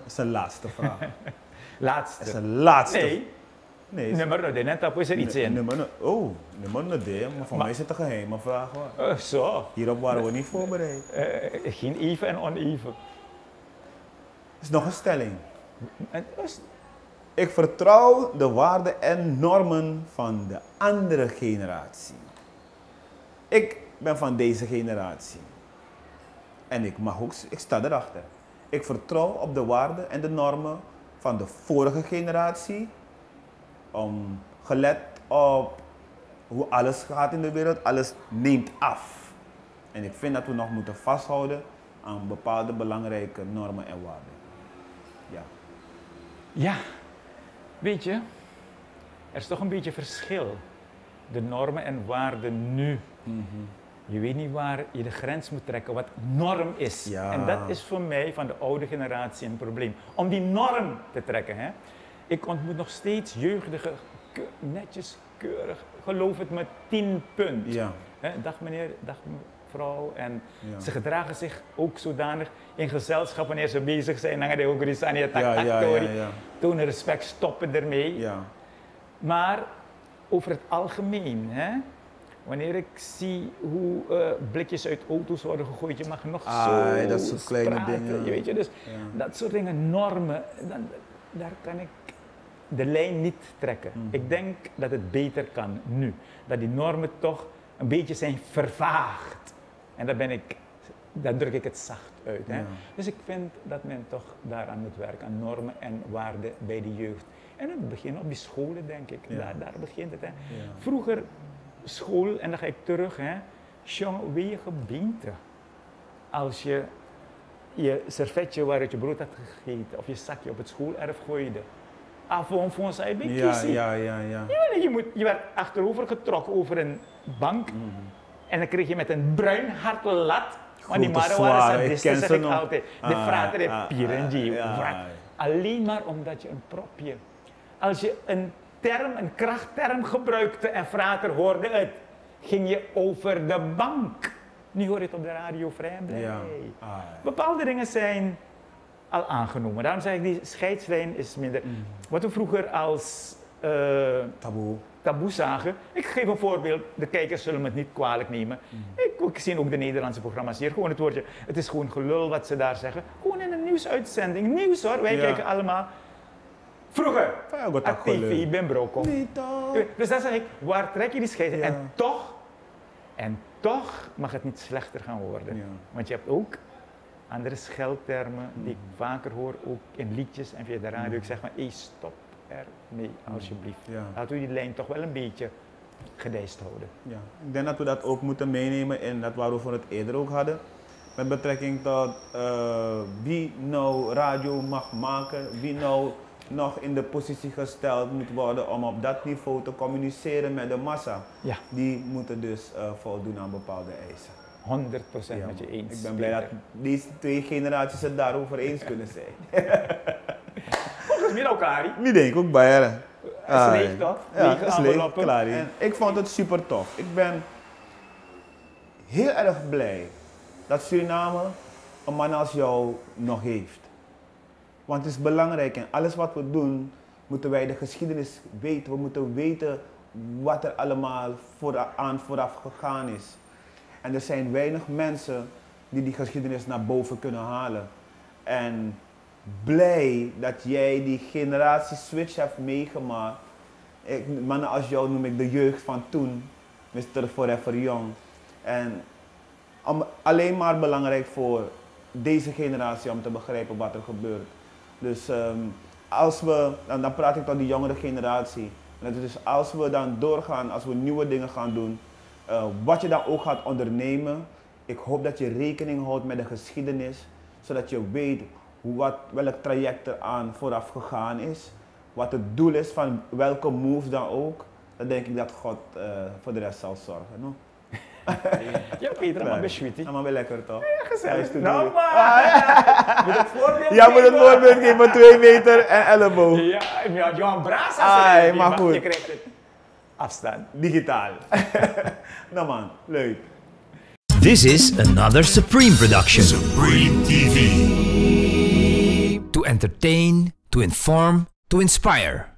is een laatste vraag. Laatste. Is een laatste. Nee, nummer de net is er iets in. Nummer de, maar voor mij is het een geheime vraag hoor. Zo. Hierop waren we niet voorbereid. Geen even en oneven. Is nog een stelling. Ik vertrouw de waarden en normen van de andere generatie. Ik ben van deze generatie. En ik sta erachter. Ik vertrouw op de waarden en de normen van de vorige generatie. Gelet op hoe alles gaat in de wereld, alles neemt af. En ik vind dat we nog moeten vasthouden aan bepaalde belangrijke normen en waarden. Ja. Ja, weet je, er is toch een beetje verschil. De normen en waarden nu. Je weet niet waar je de grens moet trekken, wat norm is. Ja. En dat is voor mij van de oude generatie een probleem. Om die norm te trekken. Hè. Ik ontmoet nog steeds jeugdige, netjes, keurig, geloof het me, 10 punt. Ja. Dag meneer, dag mevrouw. En ze gedragen zich ook zodanig in gezelschap wanneer ze bezig zijn. Dan gaan die ook eens aan je tak. Tonen respect, stoppen ermee. Ja. Maar over het algemeen, hè, wanneer ik zie hoe blikjes uit auto's worden gegooid, je mag nog zo dat soort kleine praten, dingen. je weet je, dus dat soort dingen, normen, daar kan ik de lijn niet trekken. Ik denk dat het beter kan nu. Dat die normen toch een beetje zijn vervaagd. En daar druk ik het zacht uit. Hè. Dus ik vind dat men toch daaraan moet werken, aan normen en waarden bij de jeugd. En het begint op die scholen, denk ik. Daar begint het. Hè. Vroeger school, en dan ga ik terug, hè. Jongen, weer je gebeente. Als je je servetje waaruit je brood had gegeten, of je zakje op het schoolerf gooide. Avond zei ik, Ja. Je werd achterover getrokken over een bank. En dan kreeg je met een bruin hart lat. Want die mannen waren sadisten, zeg ik altijd. De frater de pirenji. Alleen maar omdat je een propje. Als je een krachtterm gebruikte en frater hoorde het, ging je over de bank. Nu hoor je het op de radio vrij en blij. Bepaalde dingen zijn al aangenomen. Daarom zeg ik, die scheidslijn is minder. Wat we vroeger als taboe zagen. Ik geef een voorbeeld, de kijkers zullen me het niet kwalijk nemen. Ik zie ook de Nederlandse programma's hier, gewoon het woordje. Het is gewoon gelul wat ze daar zeggen. Gewoon in een nieuwsuitzending. Nieuws hoor, wij kijken allemaal. Vroeger, op tv, ben broken. Dus dan zeg ik, waar trek je die scheiding? En toch mag het niet slechter gaan worden. Want je hebt ook andere scheldtermen die ik vaker hoor, ook in liedjes en via de radio. Ik zeg maar, stop ermee alsjeblieft. Laten we die lijn toch wel een beetje gedijst houden. Ja. Ik denk dat we dat ook moeten meenemen in dat waar we voor het eerder ook hadden. Met betrekking tot wie nou radio mag maken, wie nou nog in de positie gesteld moet worden om op dat niveau te communiceren met de massa. Die moeten dus voldoen aan bepaalde eisen. 100% met je eens. Ik ben blij dat deze twee generaties het daarover eens kunnen zijn. Volgens mij elkaar. Wie denk ik ook bij haar. Het is leeg toch? Ja, het is leeg, klaar. En ik vond het super tof. Ik ben heel erg blij dat Suriname een man als jou nog heeft. Want het is belangrijk en alles wat we doen, moeten wij de geschiedenis weten. We moeten weten wat er allemaal vooraf gegaan is. En er zijn weinig mensen die geschiedenis naar boven kunnen halen. En blij dat jij die generatie switch hebt meegemaakt. Mannen als jou noem ik de jeugd van toen, Mr. Forever Young. En alleen maar belangrijk voor deze generatie om te begrijpen wat er gebeurt. Dus dan praat ik tot die jongere generatie. Dus als we dan doorgaan, als we nieuwe dingen gaan doen, wat je dan ook gaat ondernemen, ik hoop dat je rekening houdt met de geschiedenis, zodat je weet welk traject er aan vooraf gegaan is, wat het doel is van welke move dan ook. Dan denk ik dat God voor de rest zal zorgen. No? Ja, Peter, maar beschuit. Ja, maar wel lekker toch? Ja, gezellig. Nou maar! Moet het voorbeeld ja, moet het voorbeeld geven, 2 meter en elleboog. Ja, Johan Braas. Maar goed. Je krijgt het afstand. Digitaal. Nou man, leuk. This is another Supreme production. Supreme TV. To entertain, to inform, to inspire.